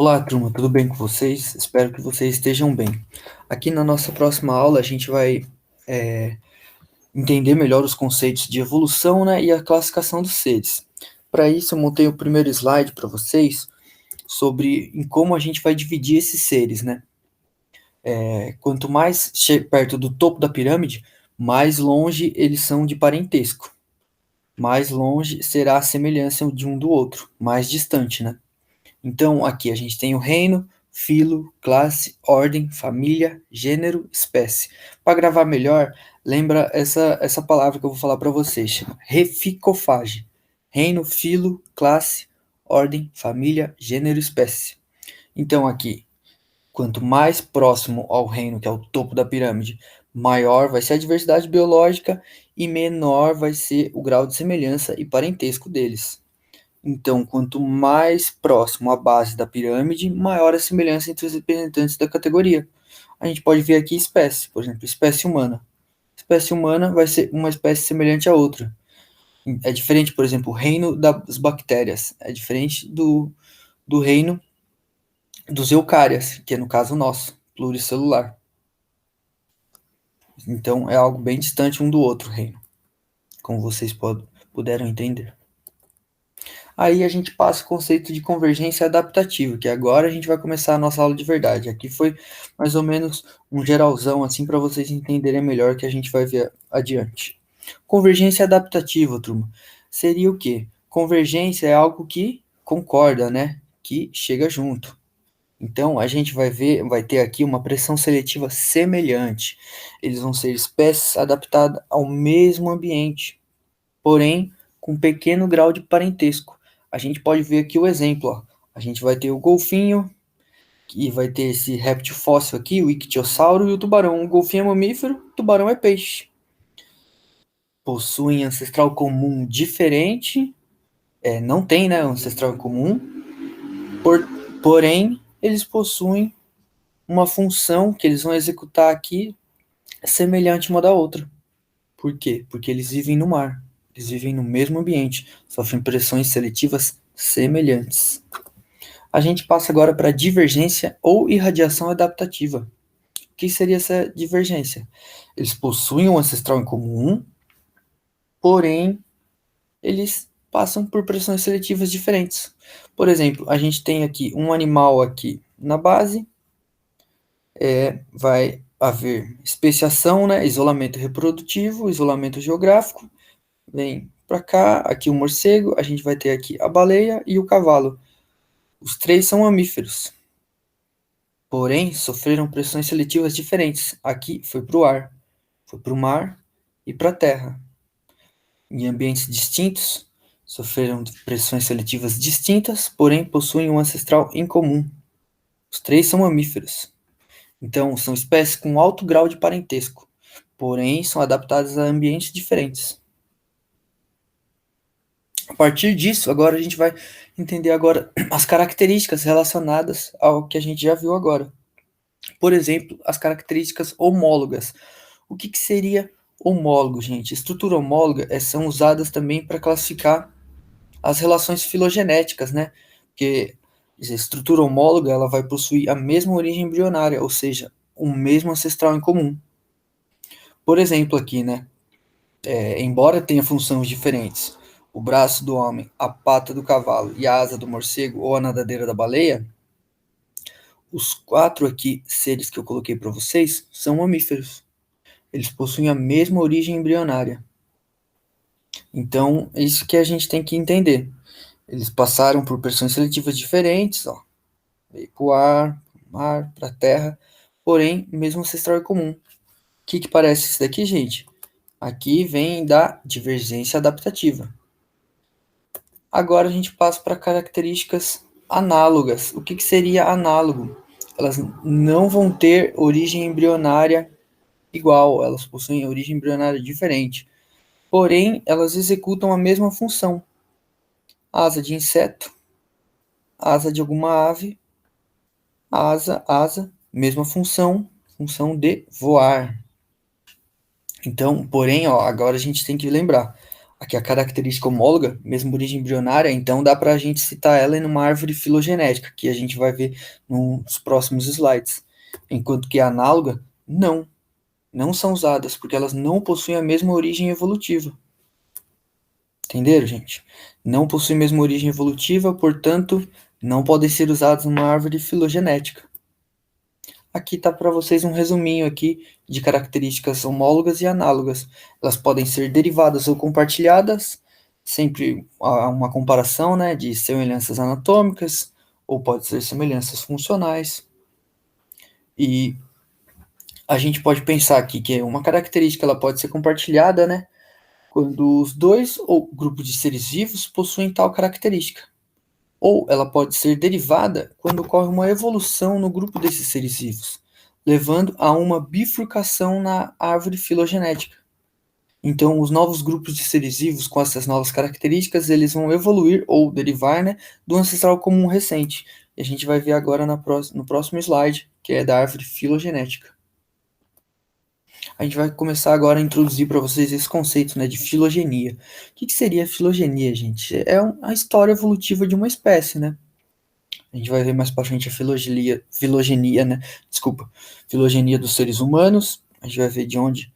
Olá, turma, tudo bem com vocês? Espero que vocês estejam bem. Aqui na nossa próxima aula, a gente vai entender melhor os conceitos de evolução, né, e a classificação dos seres. Para isso, eu montei o primeiro slide para vocês sobre em como a gente vai dividir esses seres, né? Quanto mais perto do topo da pirâmide, mais longe eles são de parentesco. Mais longe será a semelhança de um do outro, mais distante, né? Então, aqui a gente tem o reino, filo, classe, ordem, família, gênero, espécie. Para gravar melhor, lembra essa palavra que eu vou falar para vocês, chama reficofage. Reino, filo, classe, ordem, família, gênero, espécie. Então, aqui, quanto mais próximo ao reino, que é o topo da pirâmide, maior vai ser a diversidade biológica e menor vai ser o grau de semelhança e parentesco deles. Então, quanto mais próximo à base da pirâmide, maior a semelhança entre os representantes da categoria. A gente pode ver aqui espécie, por exemplo, espécie humana. Espécie humana vai ser uma espécie semelhante à outra. É diferente, por exemplo, o reino das bactérias. É diferente do reino dos eucárias, que é no caso nosso, pluricelular. Então, é algo bem distante um do outro reino, como vocês puderam entender. Aí a gente passa o conceito de convergência adaptativa, que agora a gente vai começar a nossa aula de verdade. Aqui foi mais ou menos um geralzão, assim, para vocês entenderem melhor que a gente vai ver adiante. Convergência adaptativa, turma, seria o quê? Convergência é algo que concorda, né? Que chega junto. Então, a gente vai ter aqui uma pressão seletiva semelhante. Eles vão ser espécies adaptadas ao mesmo ambiente, porém com pequeno grau de parentesco. A gente pode ver aqui o exemplo, ó. A gente vai ter o golfinho, que vai ter esse réptil fóssil aqui, o ictiosauro e o tubarão. O golfinho é mamífero, o tubarão é peixe. Possuem ancestral comum diferente, não tem, né, ancestral comum, por, porém eles possuem uma função que eles vão executar aqui semelhante uma da outra. Por quê? Porque eles vivem no mar, eles vivem no mesmo ambiente, sofrem pressões seletivas semelhantes. A gente passa agora para divergência ou irradiação adaptativa. O que seria essa divergência? Eles possuem um ancestral em comum, porém eles passam por pressões seletivas diferentes. Por exemplo, a gente tem aqui um animal aqui na base, vai haver especiação, né, isolamento reprodutivo, isolamento geográfico. Vem para cá, aqui o morcego, a gente vai ter aqui a baleia e o cavalo. Os três são mamíferos, porém sofreram pressões seletivas diferentes. Aqui foi para o ar, foi para o mar e para a terra. Em ambientes distintos, sofreram pressões seletivas distintas, porém possuem um ancestral em comum. Os três são mamíferos. Então, são espécies com alto grau de parentesco, porém são adaptadas a ambientes diferentes. A partir disso, agora a gente vai entender agora as características relacionadas ao que a gente já viu agora. Por exemplo, as características homólogas. O que seria homólogo, gente? Estrutura homóloga são usadas também para classificar as relações filogenéticas, né? Porque a estrutura homóloga ela vai possuir a mesma origem embrionária, ou seja, o mesmo ancestral em comum. Por exemplo, aqui, né? Embora tenha funções diferentes, o braço do homem, a pata do cavalo e a asa do morcego ou a nadadeira da baleia, os quatro aqui seres que eu coloquei para vocês são mamíferos. Eles possuem a mesma origem embrionária. Então, é isso que a gente tem que entender. Eles passaram por pressões seletivas diferentes, ó, veio para o ar, mar, para a terra, porém, mesmo ancestral é comum. O que parece isso daqui, gente? Aqui vem da divergência adaptativa. Agora a gente passa para características análogas. O que seria análogo? Elas não vão ter origem embrionária igual, elas possuem origem embrionária diferente. Porém, elas executam a mesma função. Asa de inseto, asa de alguma ave, asa, mesma função, função de voar. Então, porém, ó, agora a gente tem que lembrar, aqui a característica homóloga, mesmo origem embrionária, então dá para a gente citar ela em uma árvore filogenética, que a gente vai ver nos próximos slides. Enquanto que a análoga, não são usadas, porque elas não possuem a mesma origem evolutiva. Entenderam, gente? Não possuem a mesma origem evolutiva, portanto, não podem ser usadas numa árvore filogenética. Aqui está para vocês um resuminho aqui de características homólogas e análogas. Elas podem ser derivadas ou compartilhadas, sempre há uma comparação, né, de semelhanças anatômicas, ou pode ser semelhanças funcionais. E a gente pode pensar aqui que uma característica ela pode ser compartilhada, né, quando os dois ou grupos de seres vivos possuem tal característica. Ou ela pode ser derivada quando ocorre uma evolução no grupo desses seres vivos, levando a uma bifurcação na árvore filogenética. Então, os novos grupos de seres vivos com essas novas características, eles vão evoluir ou derivar, né, do ancestral comum recente. E a gente vai ver agora no próximo slide, que é da árvore filogenética. A gente vai começar agora a introduzir para vocês esse conceito, né, de filogenia. O que seria filogenia, gente? É a história evolutiva de uma espécie, né? A gente vai ver mais para frente a filogenia, né? Desculpa, filogenia dos seres humanos. A gente vai ver de onde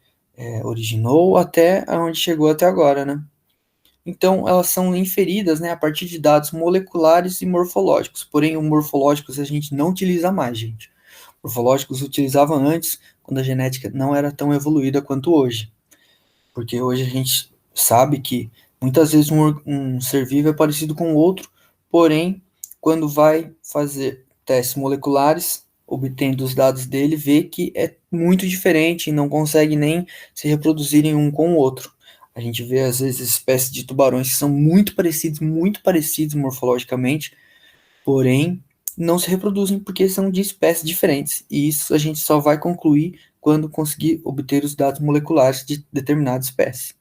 originou até onde chegou até agora, né? Então, elas são inferidas, né, a partir de dados moleculares e morfológicos. Porém, os morfológicos a gente não utiliza mais, gente. Morfológicos utilizava antes, quando a genética não era tão evoluída quanto hoje. Porque hoje a gente sabe que muitas vezes um ser vivo é parecido com o outro, porém, quando vai fazer testes moleculares, obtendo os dados dele, vê que é muito diferente e não consegue nem se reproduzirem um com o outro. A gente vê, às vezes, espécies de tubarões que são muito parecidos morfologicamente, porém, não se reproduzem porque são de espécies diferentes. E isso a gente só vai concluir quando conseguir obter os dados moleculares de determinada espécie.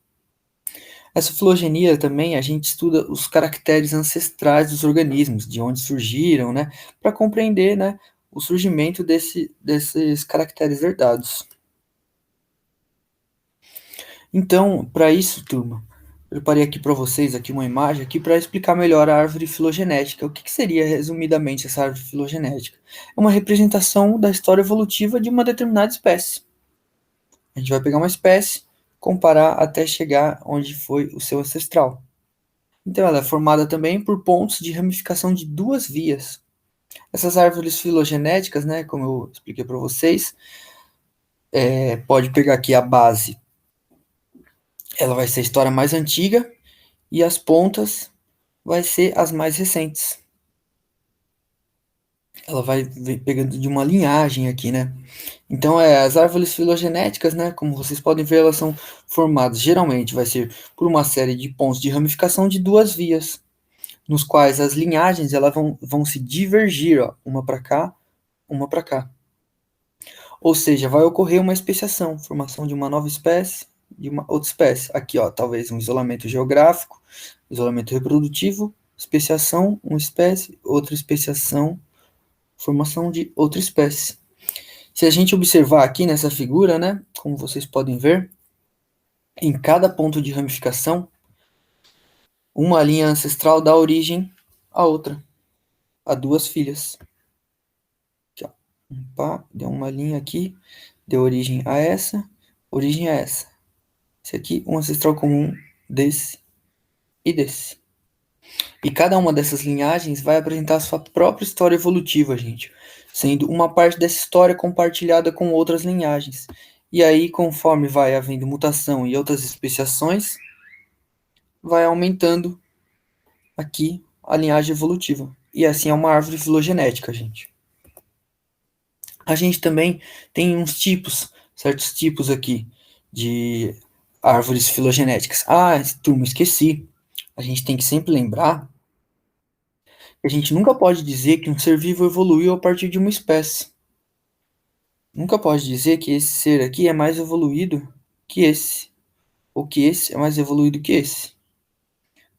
Essa filogenia também a gente estuda os caracteres ancestrais dos organismos, de onde surgiram, né, para compreender, né, o surgimento desses caracteres herdados. Então, para isso, turma, preparei aqui para vocês aqui uma imagem aqui para explicar melhor a árvore filogenética. O que seria, resumidamente, essa árvore filogenética? É uma representação da história evolutiva de uma determinada espécie. A gente vai pegar uma espécie, comparar até chegar onde foi o seu ancestral. Então, ela é formada também por pontos de ramificação de duas vias. Essas árvores filogenéticas, né, como eu expliquei para vocês, pode pegar aqui a base, ela vai ser a história mais antiga, e as pontas vai ser as mais recentes. Ela vai pegando de uma linhagem aqui, né? Então, as árvores filogenéticas, né, como vocês podem ver, elas são formadas, geralmente, vai ser por uma série de pontos de ramificação de duas vias, nos quais as linhagens elas vão se divergir, ó, uma para cá, uma para cá. Ou seja, vai ocorrer uma especiação, formação de uma nova espécie de uma outra espécie. Aqui, ó, talvez um isolamento geográfico, isolamento reprodutivo, especiação, uma espécie, outra especiação, formação de outra espécie. Se a gente observar aqui nessa figura, né, como vocês podem ver, em cada ponto de ramificação, uma linha ancestral dá origem à outra, a duas filhas. Aqui, ó. Opa, deu uma linha aqui, deu origem a essa, origem a essa. Esse aqui, um ancestral comum desse e desse. E cada uma dessas linhagens vai apresentar a sua própria história evolutiva, gente, sendo uma parte dessa história compartilhada com outras linhagens. E aí, conforme vai havendo mutação e outras especiações, vai aumentando aqui a linhagem evolutiva. E assim é uma árvore filogenética, gente. A gente também tem uns tipos, certos tipos aqui de árvores filogenéticas. Ah, turma, esqueci. A gente tem que sempre lembrar que a gente nunca pode dizer que um ser vivo evoluiu a partir de uma espécie. Nunca pode dizer que esse ser aqui é mais evoluído que esse, ou que esse é mais evoluído que esse.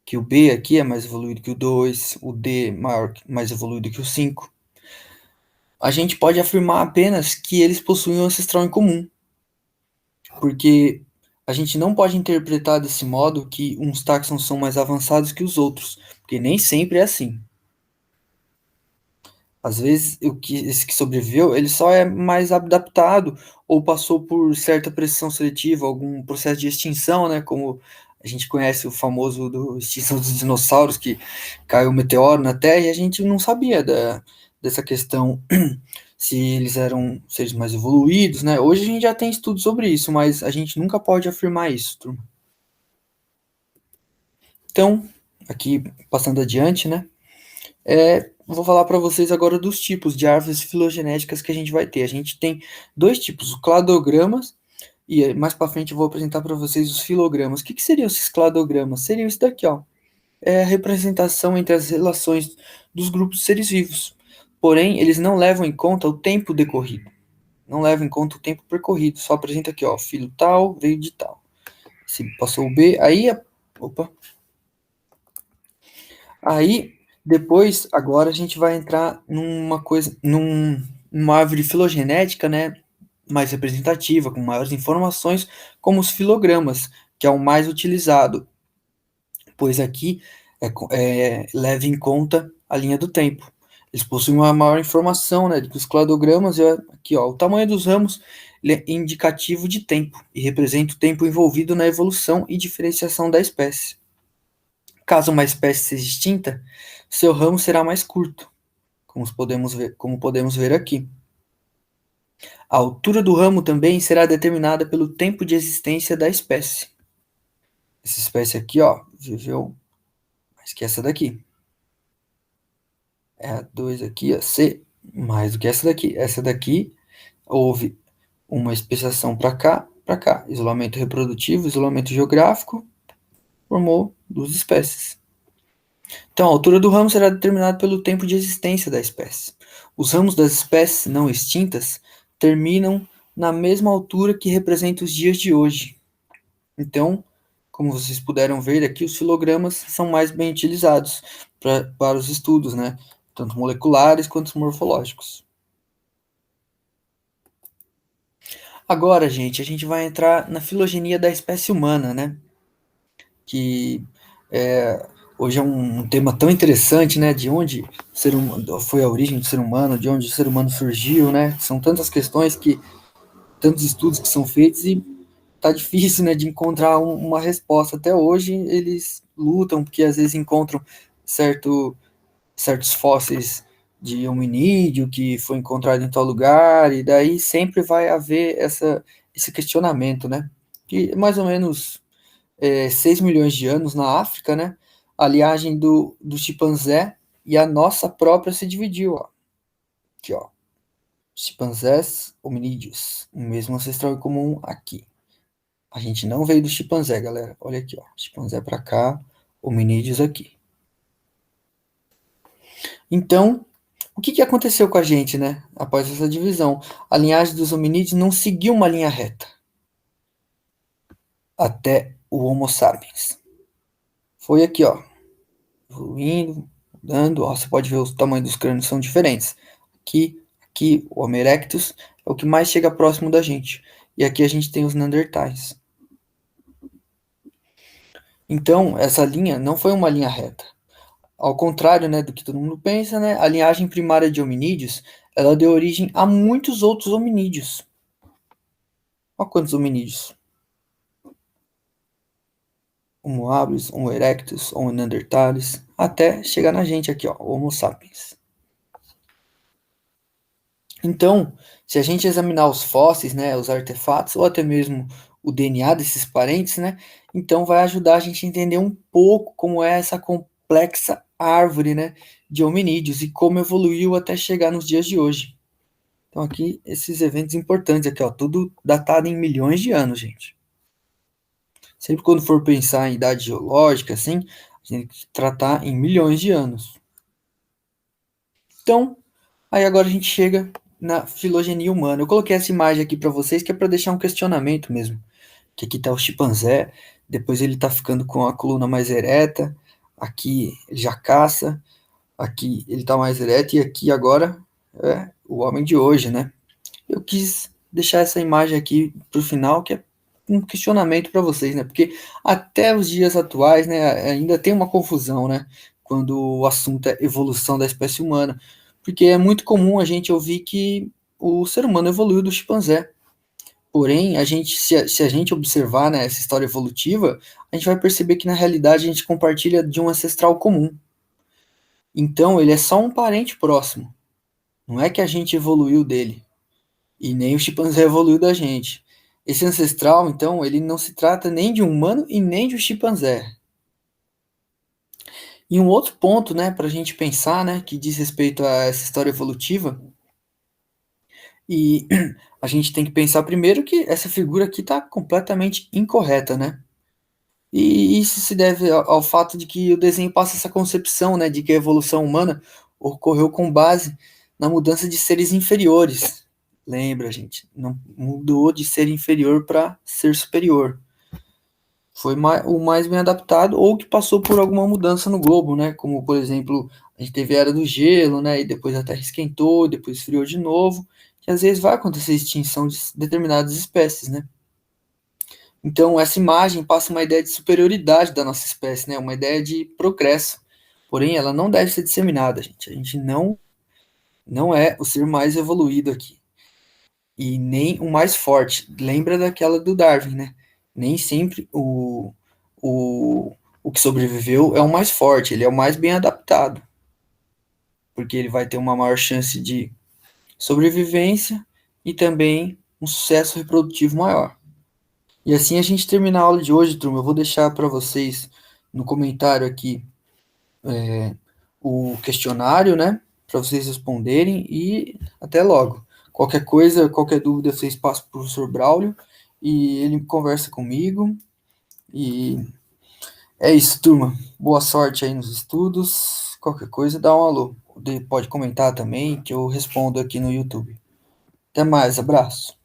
Que o B aqui é mais evoluído que o 2, o D mais evoluído que o 5. A gente pode afirmar apenas que eles possuem um ancestral em comum, porque a gente não pode interpretar desse modo que uns táxons são mais avançados que os outros, porque nem sempre é assim. Às vezes, esse que sobreviveu, ele só é mais adaptado ou passou por certa pressão seletiva, algum processo de extinção, né? Como a gente conhece o famoso do extinção dos dinossauros, que caiu um meteoro na Terra e a gente não sabia dessa questão se eles eram seres mais evoluídos, né? Hoje a gente já tem estudos sobre isso, mas a gente nunca pode afirmar isso, turma. Então, aqui passando adiante, né? Vou falar para vocês agora dos tipos de árvores filogenéticas que a gente vai ter. A gente tem dois tipos, os cladogramas, e mais para frente eu vou apresentar para vocês os filogramas. O que seriam esses cladogramas? Seriam isso daqui, ó. É a representação entre as relações dos grupos de seres vivos. Porém, eles não levam em conta o tempo decorrido. Não levam em conta o tempo percorrido. Só apresenta aqui, ó, filho tal veio de tal. Se passou o B, aí, opa, aí, depois, agora a gente vai entrar numa coisa, numa árvore filogenética, né, mais representativa, com maiores informações, como os filogramas, que é o mais utilizado, pois aqui leva em conta a linha do tempo. Eles possuem uma maior informação, né, do que os cladogramas, e aqui, ó, o tamanho dos ramos ele é indicativo de tempo e representa o tempo envolvido na evolução e diferenciação da espécie. Caso uma espécie seja extinta, seu ramo será mais curto, como podemos ver aqui. A altura do ramo também será determinada pelo tempo de existência da espécie. Essa espécie aqui, ó, viveu mais que essa daqui. É a 2 aqui, a C, mais do que essa daqui. Essa daqui houve uma especiação para cá, para cá. Isolamento reprodutivo, isolamento geográfico, formou duas espécies. Então, a altura do ramo será determinada pelo tempo de existência da espécie. Os ramos das espécies não extintas terminam na mesma altura que representa os dias de hoje. Então, como vocês puderam ver aqui, os filogramas são mais bem utilizados para os estudos, né? Tanto moleculares quanto morfológicos. Agora, gente, a gente vai entrar na filogenia da espécie humana, né? Que hoje é um tema tão interessante, né? De onde o ser humano foi a origem do ser humano, de onde o ser humano surgiu, né? São tantas questões tantos estudos que são feitos e tá difícil, né, de encontrar uma resposta. Até hoje eles lutam porque às vezes encontram certos fósseis de hominídeo que foi encontrado em tal lugar e daí sempre vai haver esse questionamento, né? Que mais ou menos 6 milhões de anos na África, né? A linhagem do chimpanzé e a nossa própria se dividiu, ó. Aqui, ó. Chimpanzés, hominídeos, o mesmo ancestral comum aqui. A gente não veio do chimpanzé, galera. Olha aqui, ó. Chimpanzé para cá, hominídeos aqui. Então, o que aconteceu com a gente, né? Após essa divisão, a linhagem dos hominídeos não seguiu uma linha reta até o Homo sapiens. Foi aqui, ó, evoluindo, mudando. Ó, você pode ver o tamanho dos crânios são diferentes. Aqui, o Homo erectus é o que mais chega próximo da gente. E aqui a gente tem os Neandertais. Então, essa linha não foi uma linha reta. Ao contrário, né, do que todo mundo pensa, né, a linhagem primária de hominídeos, ela deu origem a muitos outros hominídeos. Olha quantos hominídeos. Homo habilis, Homo erectus, Homo neanderthalis, até chegar na gente aqui, ó, Homo sapiens. Então, se a gente examinar os fósseis, né, os artefatos, ou até mesmo o DNA desses parentes, né, então vai ajudar a gente a entender um pouco como é essa complexa árvore, né, de hominídeos e como evoluiu até chegar nos dias de hoje. Então aqui, esses eventos importantes aqui, ó, tudo datado em milhões de anos, gente. Sempre quando for pensar em idade geológica, assim, a gente tem que tratar em milhões de anos. Então, aí agora a gente chega na filogenia humana. Eu coloquei essa imagem aqui para vocês que é para deixar um questionamento mesmo. Que aqui está o chimpanzé, depois ele está ficando com a coluna mais ereta, aqui ele já caça, aqui ele está mais ereto e aqui agora é o homem de hoje, né? Eu quis deixar essa imagem aqui para o final, que é um questionamento para vocês, né? Porque até os dias atuais, né, ainda tem uma confusão, né? Quando o assunto é evolução da espécie humana. Porque é muito comum a gente ouvir que o ser humano evoluiu do chimpanzé. Porém, se a gente observar, né, essa história evolutiva, a gente vai perceber que na realidade a gente compartilha de um ancestral comum. Então, ele é só um parente próximo. Não é que a gente evoluiu dele. E nem o chimpanzé evoluiu da gente. Esse ancestral, então, ele não se trata nem de um humano e nem de um chimpanzé. E um outro ponto, né, para a gente pensar, né, que diz respeito a essa história evolutiva, e a gente tem que pensar primeiro que essa figura aqui está completamente incorreta, né? E isso se deve ao fato de que o desenho passa essa concepção, né, de que a evolução humana ocorreu com base na mudança de seres inferiores. Lembra, gente? Não mudou de ser inferior para ser superior. Foi o mais bem adaptado ou que passou por alguma mudança no globo, né? Como, por exemplo, a gente teve a era do gelo, né? E depois a Terra esquentou, depois esfriou de novo. Que às vezes vai acontecer extinção de determinadas espécies, né? Então, essa imagem passa uma ideia de superioridade da nossa espécie, né? Uma ideia de progresso. Porém, ela não deve ser disseminada, gente. A gente não é o ser mais evoluído aqui. E nem o mais forte. Lembra daquela do Darwin, né? Nem sempre o que sobreviveu é o mais forte, ele é o mais bem adaptado. Porque ele vai ter uma maior chance de sobrevivência e também um sucesso reprodutivo maior. E assim a gente termina a aula de hoje, turma. Eu vou deixar para vocês no comentário aqui o questionário, né? Para vocês responderem e até logo. Qualquer coisa, qualquer dúvida, vocês passam para o professor Braulio e ele conversa comigo. E é isso, turma. Boa sorte aí nos estudos. Qualquer coisa, dá um alô. Pode comentar também que eu respondo aqui no YouTube. Até mais, abraço.